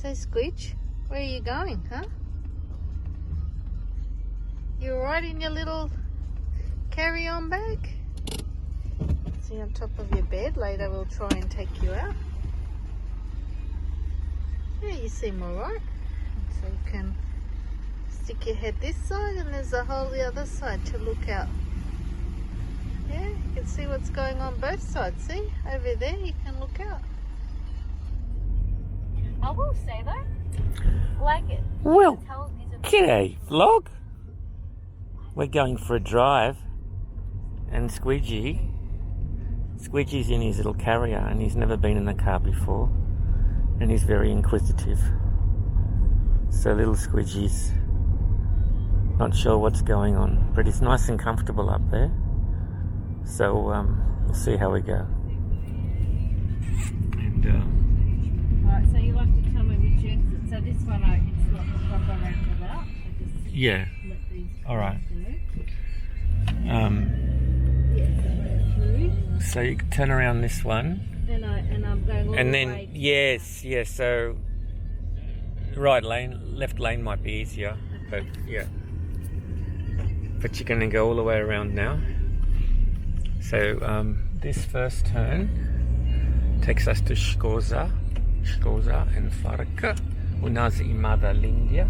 So, Squidge, where are you going, huh? You're right in your little carry-on bag? See on top of your bed. Later we'll try and take you out. Yeah, you seem alright. So you can stick your head this side and there's a hole the other side to look out. Yeah, you can see what's going on both sides. See? Over there you can look out. I will say though, like it. Well, g'day vlog. We're going for a drive and Squidgy's in his little carrier and he's never been in the car before and he's very inquisitive. So little Squidgy's not sure what's going on, but it's nice and comfortable up there. So we'll see how we go. And Alright, so you like to tell me which exit. So this one, it's like a proper roundabout. So just yeah, let these alright. Yeah, so through. So you can turn around this one. And I'm going all And the then, way to yes, so right lane, left lane might be easier, but yeah. But you're going to go all the way around now. So this first turn takes us to Shkoza and Farka, Unaza Imada Lindia.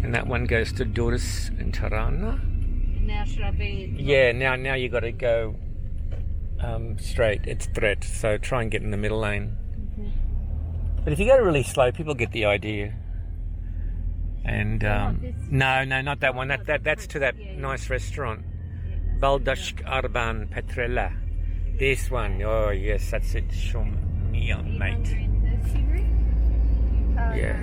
And that one goes to Durrës and Tirana. And now should I be... Yeah, now you got to go straight. It's threat, so try and get in the middle lane. Mm-hmm. But if you go really slow, people get the idea. And no, not that one. That's to that nice restaurant, Baldashk Arban Petrella. This one, oh yes, that's it. Shum Mia, mate. Yeah.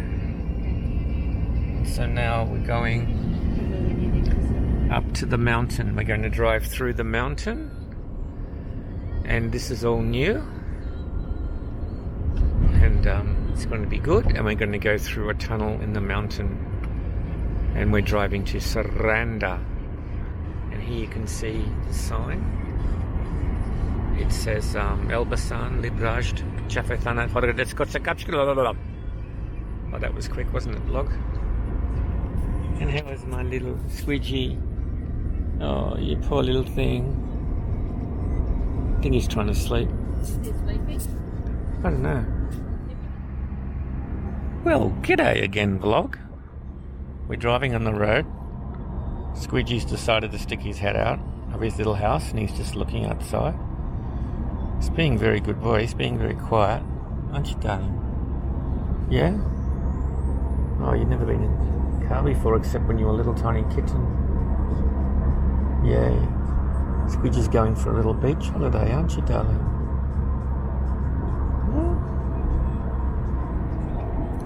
So now we're going up to the mountain. We're going to drive through the mountain, and this is all new. And it's going to be good, and we're going to go through a tunnel in the mountain, and we're driving to Saranda. And here you can see the sign. It says Elbasan Librajd Chafethana. Oh, that was quick, wasn't it, vlog? And how is my little Squidgy? Oh, you poor little thing. I think he's trying to sleep. Is he sleeping? I don't know. Well, g'day again, vlog. We're driving on the road. Squidgy's decided to stick his head out of his little house and he's just looking outside. He's being a very good boy. He's being very quiet. Aren't you, darling? Yeah? Oh, you've never been in a car before except when you were a little tiny kitten. Yeah. Squidgy's going for a little beach holiday, aren't you, darling?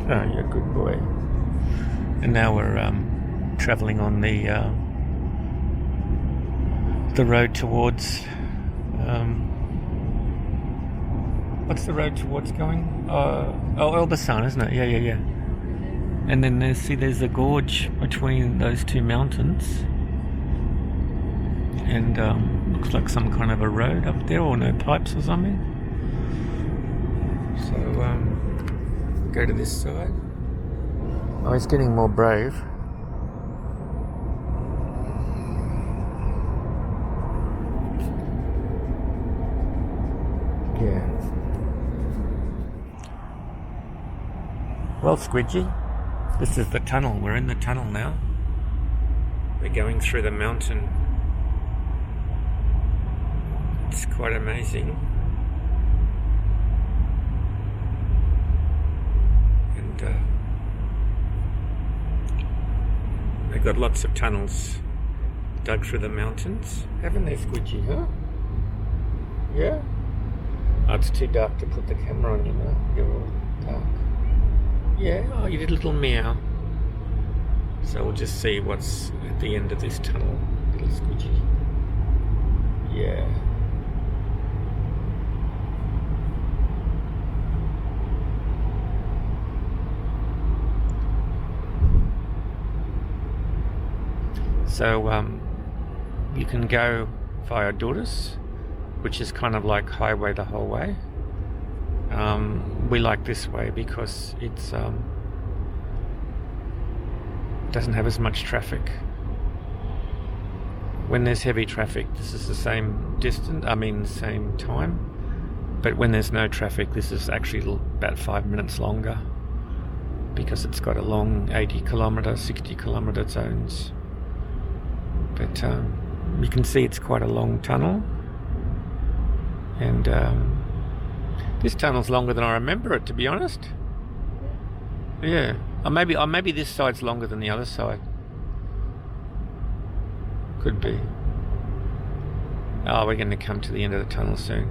Oh, you're a good boy. And now we're travelling on the road towards. What's the road towards going? Elbasan, isn't it? Yeah. And then there's a gorge between those two mountains, and looks like some kind of a road up there, or no pipes or something. So go to this side. Oh, he's getting more brave. Yeah. Well, Squidgy, this is the tunnel. We're in the tunnel now. We're going through the mountain. It's quite amazing. And they've got lots of tunnels dug through the mountains. Haven't they, Squidgy, huh? Yeah? Oh, it's too dark to put the camera on you now. You're all dark. Yeah, oh, you did a little meow. So we'll just see what's at the end of this tunnel, little Squidgy. Yeah. So you can go via Durrës, which is kind of like highway the whole way. we like this way because it's doesn't have as much traffic. When there's heavy traffic, this is the same distance, same time. But when there's no traffic, this is actually about 5 minutes longer because it's got a long 80 kilometre, 60 kilometre zones. But you can see it's quite a long tunnel. And this tunnel's longer than I remember it, to be honest. Yeah. Or maybe this side's longer than the other side. Could be. Oh, we're going to come to the end of the tunnel soon.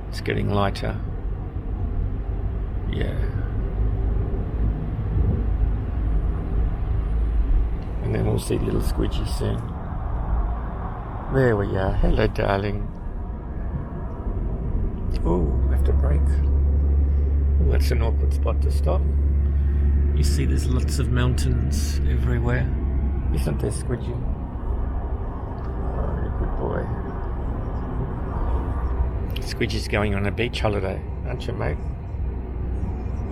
It's getting lighter. Yeah. And then we'll see little Squidgy soon. There we are. Hello, darling. Oh, I have to brake. Oh, that's an awkward spot to stop. You see there's lots of mountains everywhere. Isn't there, Squidgy? Oh, good boy. Squidgy's going on a beach holiday, aren't you, mate?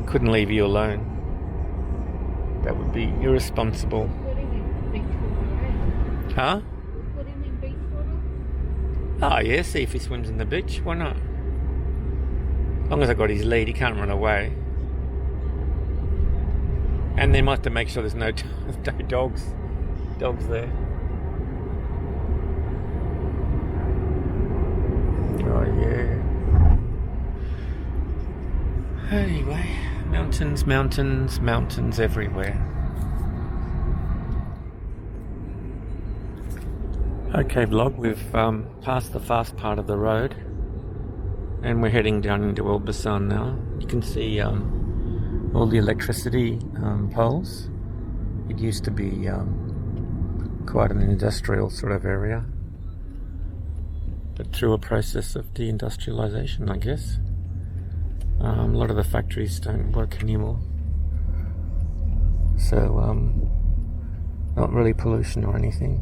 Couldn't leave you alone. That would be irresponsible. Huh? Put him in beach water? Oh, yeah, see if he swims in the beach. Why not? As long as I got his lead, he can't run away. And they might have to make sure there's no dogs there. Oh, yeah. Anyway, mountains, mountains, mountains everywhere. Okay, vlog, we've passed the fast part of the road and we're heading down into Elbasan now. You can see all the electricity poles. It used to be quite an industrial sort of area, but through a process of deindustrialization, I guess. A lot of the factories don't work anymore, so not really pollution or anything.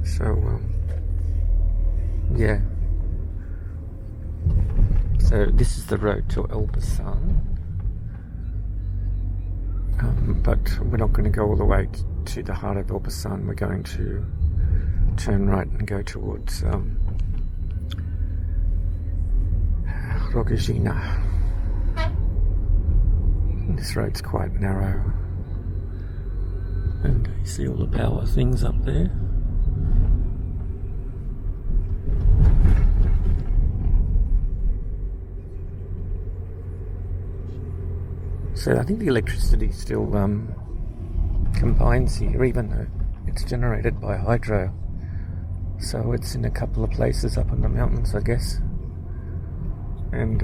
So yeah. So this is the road to Elbasan, but we're not going to go all the way to the heart of Elbasan. We're going to turn right and go towards Rogozina. This road's quite narrow, and you see all the power things up there. So I think the electricity still combines here, even though it's generated by hydro. So it's in a couple of places up in the mountains, I guess. And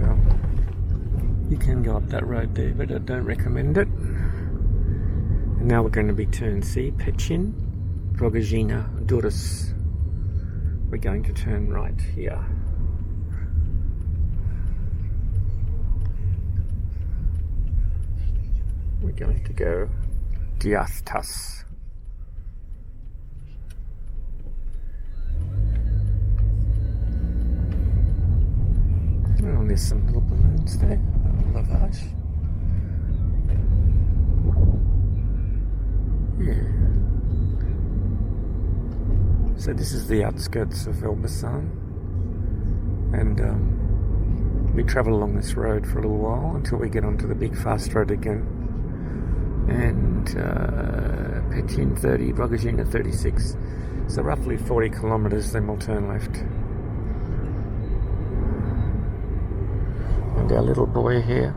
you can go up that road there, but I don't recommend it. And now we're going to be turned, see, Pechin, Rogozina, Durrës. We're going to turn right here. We're going to go Diastas. Oh, there's some little balloons there. Lavage. Yeah. So this is the outskirts of Elbasan, and we travel along this road for a little while until we get onto the big fast road again. And Pechin 30, Rogozina 36. So roughly 40 kilometres, then we'll turn left. And our little boy here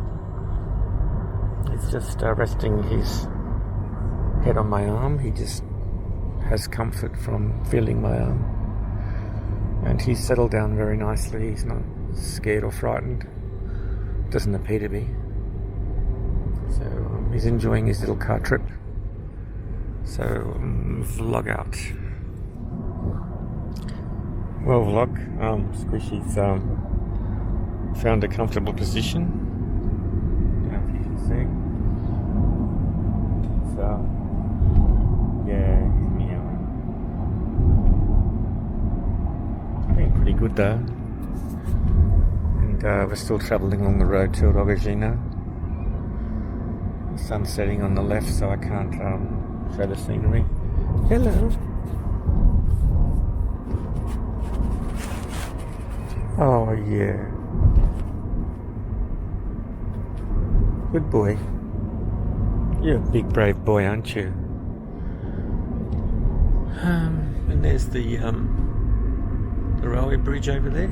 is just resting his head on my arm. He just has comfort from feeling my arm. And he's settled down very nicely. He's not scared or frightened. Doesn't appear to be. So he's enjoying his little car trip. So vlog out. Well, vlog. Squishy's found a comfortable position. I don't know if you can see. So yeah, he's meowing. I think pretty good though. And we're still travelling along the road to Rogozina. The sun's setting on the left, so I can't show the scenery. Hello. Oh yeah. Good boy. You're a big brave boy, aren't you? And there's the railway bridge over there.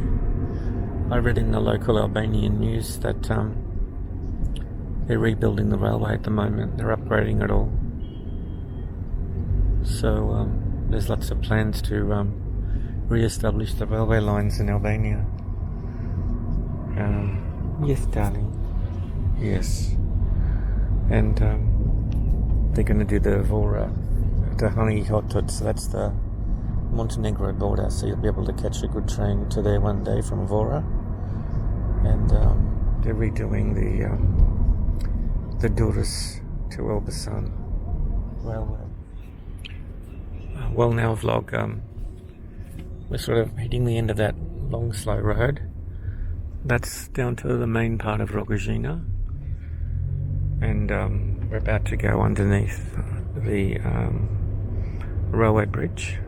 I read in the local Albanian news that they're rebuilding the railway at the moment. They're upgrading it all. So there's lots of plans to re-establish the railway lines in Albania. Yes, darling. Yes. And they're going to do the Vora, the Honey Hotot, so that's the Montenegro border, so you'll be able to catch a good train to there one day from Vora. And they're redoing the Durrës to Elbasan railway. Well, now vlog, we're sort of hitting the end of that long slow road. That's down to the main part of Rogozina, and we're about to go underneath the railway bridge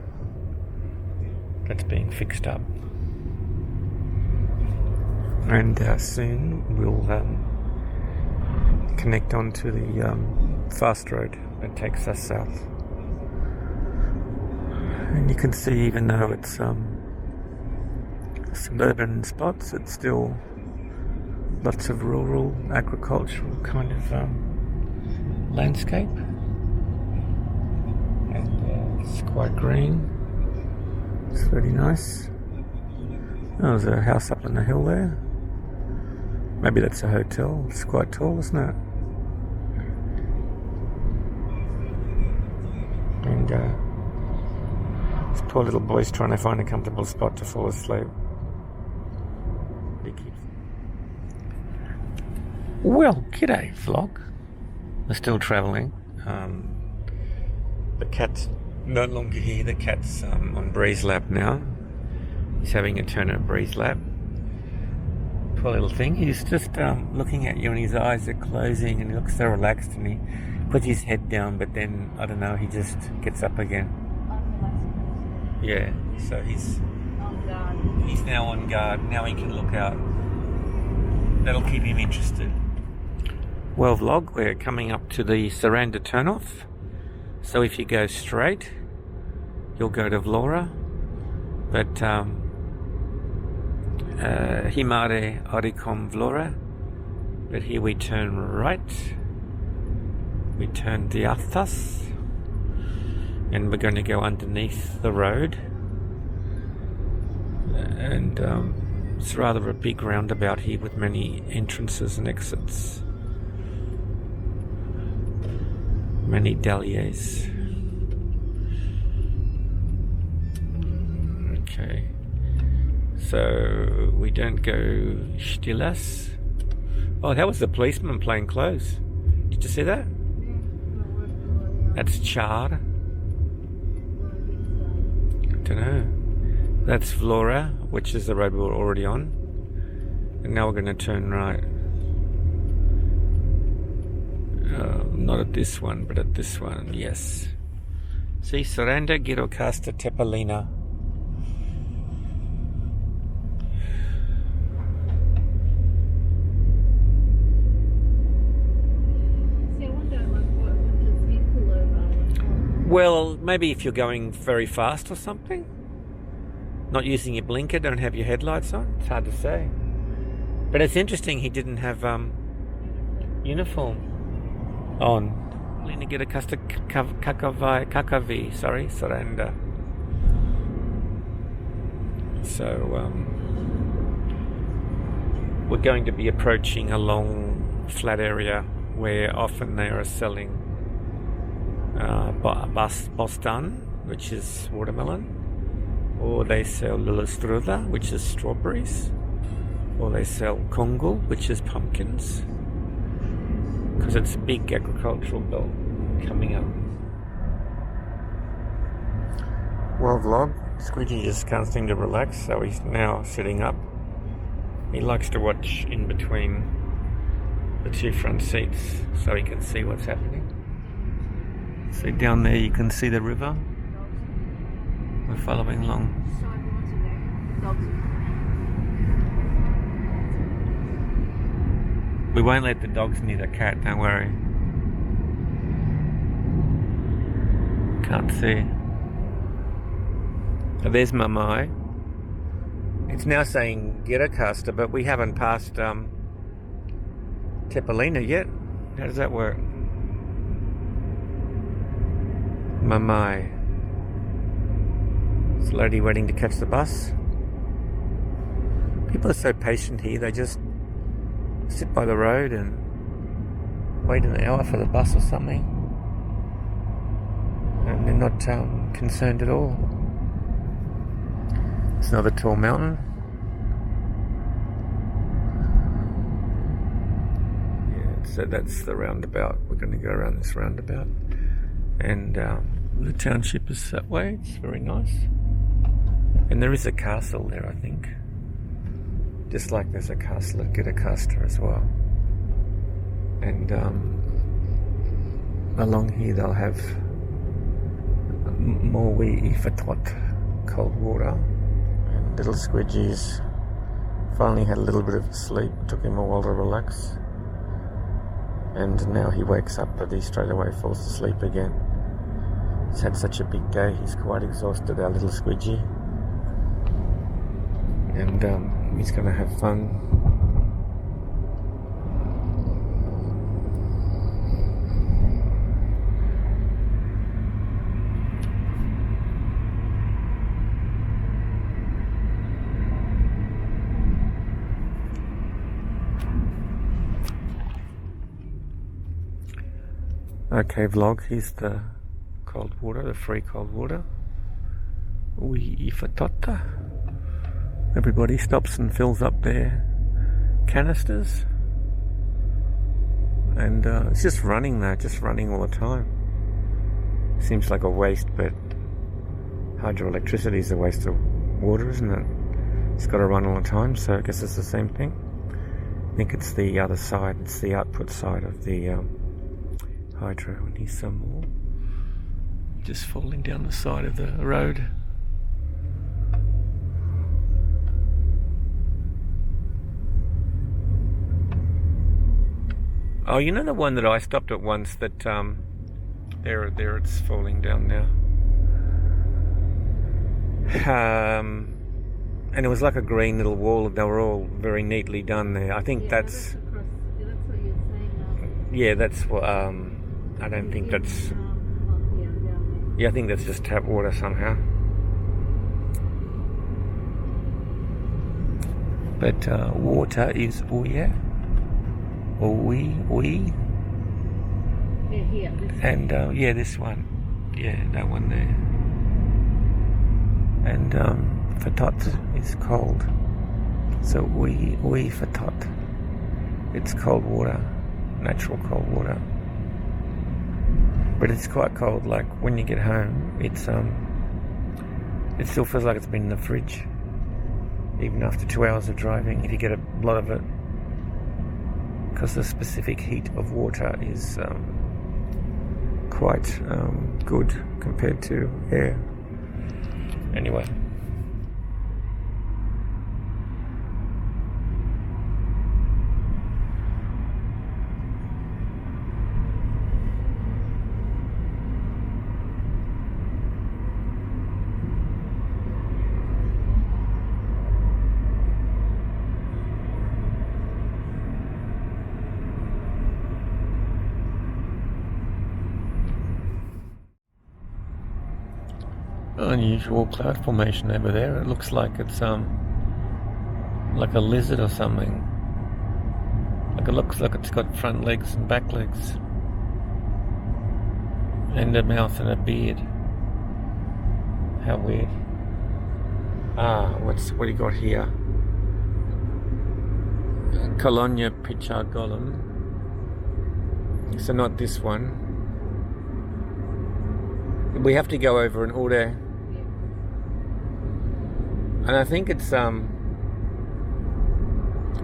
that's being fixed up, and soon we'll connect onto the fast road that takes us south. And you can see, even though it's suburban spots, it's still lots of rural agricultural kind of landscape, and it's quite green. It's very nice. Oh, there's a house up on the hill there. Maybe that's a hotel. It's quite tall, isn't it? And this poor little boy's trying to find a comfortable spot to fall asleep. Well, g'day vlog. We're still travelling. The cat's no longer here. The cat's on Bree's lap now. He's having a turn at Bree's lap. Poor little thing. He's just looking at you, and his eyes are closing, and he looks so relaxed, and he puts his head down, but then, I don't know, he just gets up again. Yeah, so he's now on guard. Now he can look out. That'll keep him interested. Well, vlog, we're coming up to the Saranda turnoff. So if you go straight, you'll go to Vlora. But Himare Arikom Vlora. But here we turn right. We turn Diathas. And we're going to go underneath the road. And it's rather a big roundabout here with many entrances and exits. Many dahlias. Okay. So we don't go Stilas. Oh, that was the policeman playing clothes. Did you see that? That's Char. I don't know. That's Vlora, which is the road we're already on. And now we're going to turn right. Not at this one, but at this one, yes. See, Saranda Girokasta Tepalina. Well, maybe if you're going very fast or something. Not using your blinker, don't have your headlights on. It's hard to say. But it's interesting he didn't have uniform on. Lina get a kakavi, sorry, Saranda. So we're going to be approaching a long flat area where often they are selling bostan, which is watermelon, or they sell lulastruda, which is strawberries, or they sell kongul, which is pumpkins, because it's a big agricultural belt coming up. Well, vlog, Squidgy just can't seem to relax, so he's now sitting up He likes to watch in between the two front seats so he can see what's happening. So down there you can see the river. We're following along. We won't let the dogs near the cat, don't worry. Can't see. So there's Mamai. It's now saying Giracaster, but we haven't passed Tepolina yet. How does that work? Mamai. It's a lady waiting to catch the bus. People are so patient here, they just sit by the road and wait an hour for the bus or something. And they're not concerned at all. It's another tall mountain. Yeah, so that's the roundabout. We're going to go around this roundabout. And the township is that way. It's very nice. And there is a castle there, I think. Just like there's a castle at Giracaster as well. And along here they'll have Morwi Ifatot, cold water. And little Squidgy's finally had a little bit of sleep. It took him a while to relax. And now he wakes up, but he straight away falls asleep again. He's had such a big day, he's quite exhausted, our little Squidgy. And he's going to have fun. Okay, vlog, here's the cold water, the free cold water. We ifatota. Everybody stops and fills up their canisters. And it's just running there, just running all the time. Seems like a waste, but hydroelectricity is a waste of water, isn't it? It's got to run all the time, so I guess it's the same thing. I think it's the other side, it's the output side of the hydro. And here's some more. Just falling down the side of the road. Oh, you know the one that I stopped at once that, there it's falling down now. And it was like a green little wall. They were all very neatly done there. I think that's what you're saying. yeah, that's what, I don't think that's, yeah, I think that's just tap water somehow. But, water is Uya. We Here, and yeah, this one, yeah, that one there. And fatot is cold, so we fatot. It's cold water, natural cold water. But it's quite cold. Like when you get home, it's it still feels like it's been in the fridge, even after 2 hours of driving. If you get a lot of it. Because the specific heat of water is quite good compared to air. Anyway. Unusual cloud formation over there. It looks like it's like a lizard or something. Like it looks like it's got front legs and back legs, and a mouth and a beard. How weird. What do you got here? Colonia Pichagolum. So not this one. We have to go over an order. And I think it's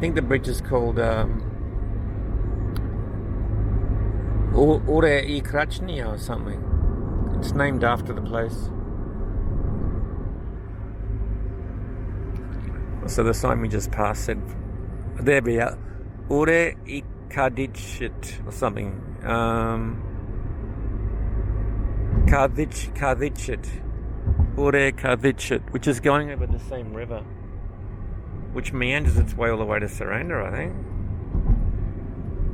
think the bridge is called Ore I Krachnia or something. It's named after the place. So the sign we just passed said, there we are, Ore I Kadichet or something. Kadichet. Ore Kadichet, which is going over the same river, which meanders its way all the way to Saranda, I think.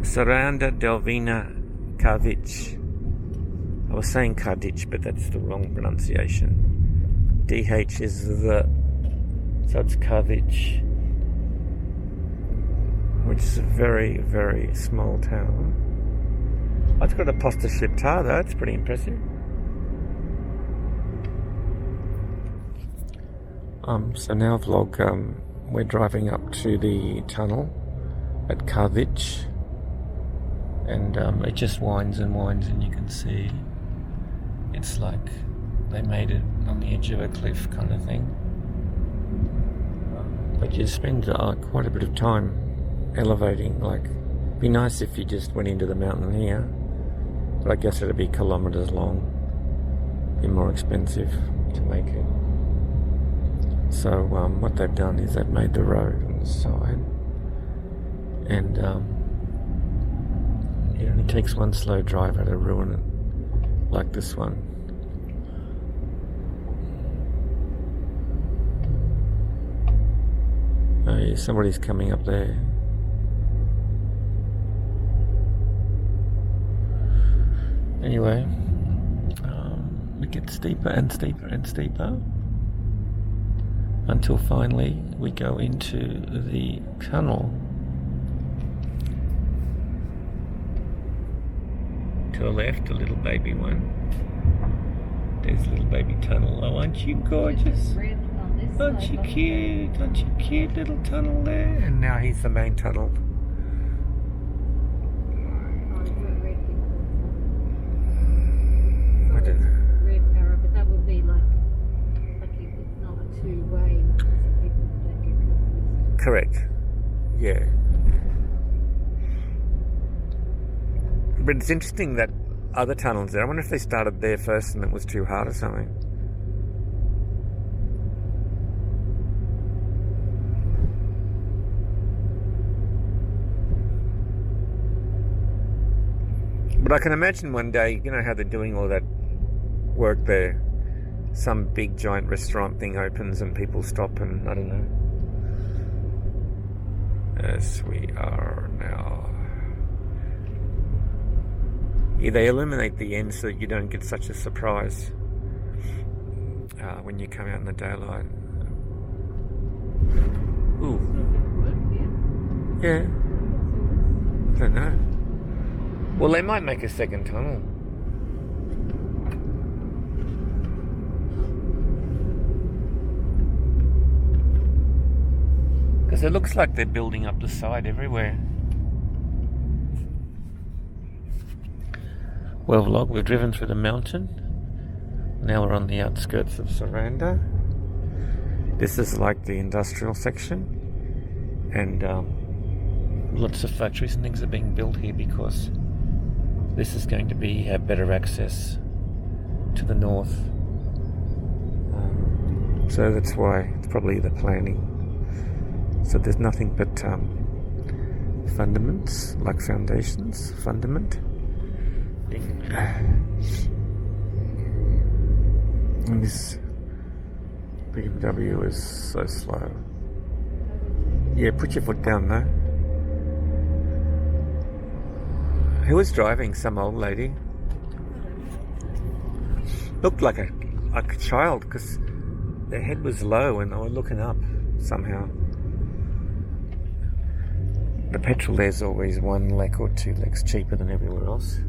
Saranda Delvina Kadic. I was saying Kadic, but that's the wrong pronunciation. DH is the, so it's Kadic, which is a very, very small town. It's got a posta ship tar though, it's pretty impressive. So now vlog, we're driving up to the tunnel at Kadic, and it just winds and winds, and you can see it's like they made it on the edge of a cliff kind of thing. But you spend quite a bit of time elevating. Like, it'd be nice if you just went into the mountain here, but I guess it'd be kilometres long, be more expensive to make it. So what they've done is they've made the road on the side, and it only takes one slow driver to ruin it, like this one. Oh yeah, somebody's coming up there. Anyway, we get steeper and steeper and steeper, until finally we go into the tunnel. To the left, a little baby one. There's a little baby tunnel. Oh, aren't you gorgeous? Aren't you cute? Aren't you cute, little tunnel there? And now he's the main tunnel. I don't know. Red arrow, but that would be like it's not a two-way, so people don't get confused. Correct. Yeah. But it's interesting that other tunnels there. I wonder if they started there first and it was too hard or something. But I can imagine one day, you know how they're doing all that work there, some big giant restaurant thing opens and people stop and I don't know. As we are now. Yeah, they illuminate the end so you don't get such a surprise when you come out in the daylight. Ooh. Yeah. I don't know. Well, they might make a second tunnel. Because it looks like they're building up the side everywhere. Well, vlog, we've driven through the mountain. Now we're on the outskirts of Saranda. This is like the industrial section. And lots of factories and things are being built here because this is going to have better access to the north. So that's why it's probably the planning. So there's nothing but fundaments, like foundations, fundament. And this BMW is so slow. Yeah, put your foot down though. Who was driving? Some old lady. Looked like a child because their head was low and they were looking up somehow. The petrol there's always 1 lek or 2 leks cheaper than everywhere else.